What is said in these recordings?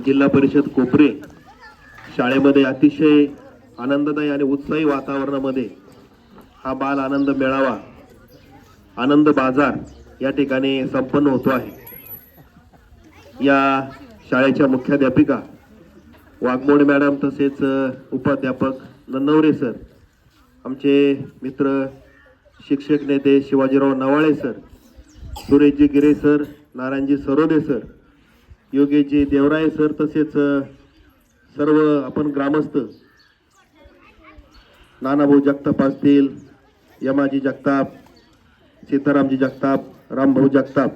जिल्हा परिषद कोपरे शाळेमध्ये अतिशय आनंददायी आणि उत्साही वातावरणामध्ये हा बाल आनंद मेळावा आनंद बाजार या ठिकाणी संपन्न होतो आहे। या शाळेच्या मुख्याध्यापिका वाघमोडे मॅडम तसेच उपाध्यापक नन्नवरे सर, आमचे मित्र शिक्षक नेते शिवाजीराव नवाळे सर, सुरेशजी गिरे सर, नारायणजी सरोदे सर, योगेशजी देवराय सर, तसेच सर्व आपण ग्रामस्थ नानाभाऊ जगताप असतील, यमाजी जगताप, सीतारामजी जगताप, रामभाऊ जगताप,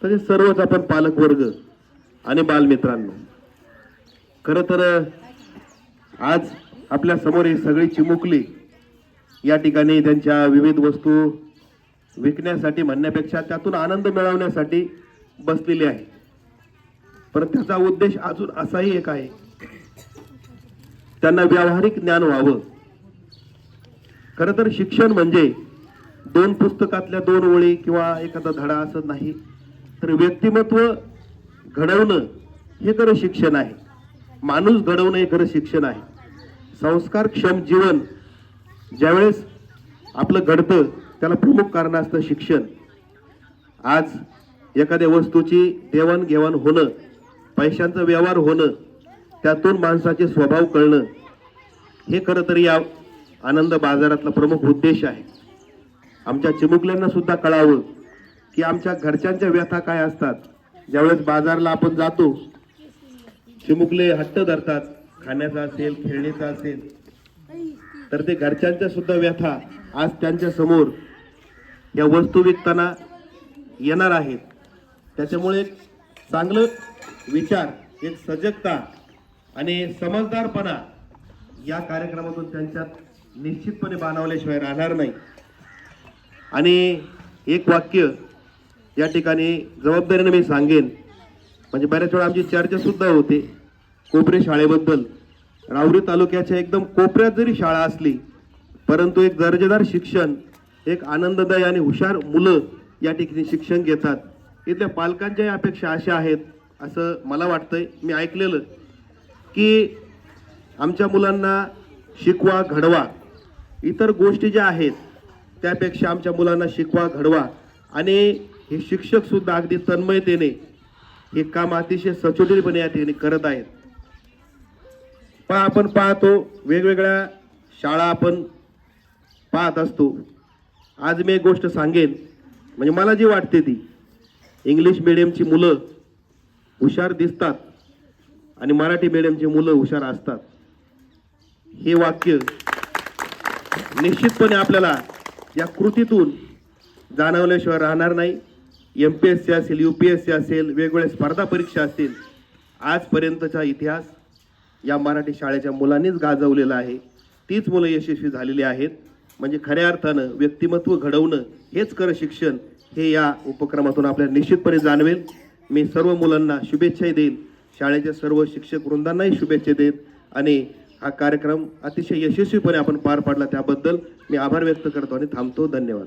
तसेच सर्वच आपण पालकवर्ग आणि बालमित्रांनो, खरं तर आज आपल्या समोर ही सगळी चिमुकली या ठिकाणी त्यांच्या विविध वस्तू विकण्यासाठी म्हणण्यापेक्षा त्यातून आनंद मिळवण्यासाठी बसलेली आहे। परंतु त्याचा उद्देश अजून असाही एक आहे, त्यांना व्यावहारिक ज्ञान व्हावं। खरं तर शिक्षण म्हणजे दोन पुस्तकातल्या दोन ओळी किंवा एखादा धडा असं नाही, तर व्यक्तिमत्व घडवणं हे खरं शिक्षण आहे। माणूस घडवणं हे खरं शिक्षण आहे। संस्कारक्षम जीवन ज्यावेळेस आपलं घडतं त्याला प्रमुख कारण असतं शिक्षण। आज एखाद्या वस्तूची देवाणघेवाण होणं, पैशांचा व्यवहार होणं, त्यातून माणसाचे स्वभाव कळणं हे खरं तर या आनंद बाजारातला प्रमुख उद्देश आहे। आमच्या चिमुकल्यांना सुद्धा कळावं की आमच्या घरच्यांच्या व्यथा काय असतात। ज्यावेळेस बाजारला आपण जातो, चिमुकले हट्ट धरतात, खाण्याचा असेल, खेळण्याचा असेल, तर ते घरच्यांच्या सुद्धा व्यथा आज त्यांच्या समोर या वस्तू विकताना येणार आहेत। त्याच्यामुळे एक चांगलं विचार, एक सजगता आणि समजदारपणा या कार्यक्रमातून त्यांच्यात निश्चितपणे बाणवल्याशिवाय राहणार नाही। आणि एक वाक्य या ठिकाणी जबाबदारीने मी सांगेन, म्हणजे बऱ्याच वेळा आमची चर्चा सुद्धा होते कोपरे शाळेबद्दल। राहुरी तालुक्याच्या एकदम कोपऱ्यात जरी शाळा असली, परंतु एक दर्जेदार शिक्षण, एक आनंददायी आणि हुशार मुलं या ठिकाणी शिक्षण घेतात। इथल्या पालकांच्या अपेक्षा अशा आहेत असं मला वाटतंय, मी ऐकलेलं की आमच्या मुलांना शिकवा, घडवा, इतर गोष्टी ज्या आहेत त्यापेक्षा आमच्या मुलांना शिकवा, घडवा, आणि हे शिक्षक सुद्धा अगदी तन्मयतेने हे काम अतिशय सचोटीपणे या ठिकाणी करत आहेत। आपण पाहतो वेगवेगळ्या शाळा आपण पाहत असतो। आज मी एक गोष्ट सांगेन, म्हणजे मला जी वाटते ती, इंग्लिश मिडियमची मुलं हुशार दिसतात आणि मराठी मिडियमची मुलं हुशार असतात। हे वाक्य निश्चितपणे आपल्याला या कृतीतून जाणवल्याशिवाय राहणार नाही। MPSC असेल, UPSC असेल, वेगवेगळ्या स्पर्धा परीक्षा असतील, आजपर्यंतचा इतिहास या मराठी शाळेच्या मुलांनीच गाजवलेला आहे। तीच मुलं यशस्वी झालेली आहेत। म्हणजे खऱ्या अर्थानं व्यक्तिमत्व घडवणं हेच खरं शिक्षण, हे या उपक्रमातून आपल्याला निश्चितपणे जाणवेल। मी सर्व मुलांना शुभेच्छा देईन, शाळेच्या सर्व शिक्षक वृंदांनाही शुभेच्छा देईन, आणि हा कार्यक्रम अतिशय यशस्वीपणे आपण पार पाडला त्याबद्दल मी आभार व्यक्त करतो आणि थांबतो। धन्यवाद।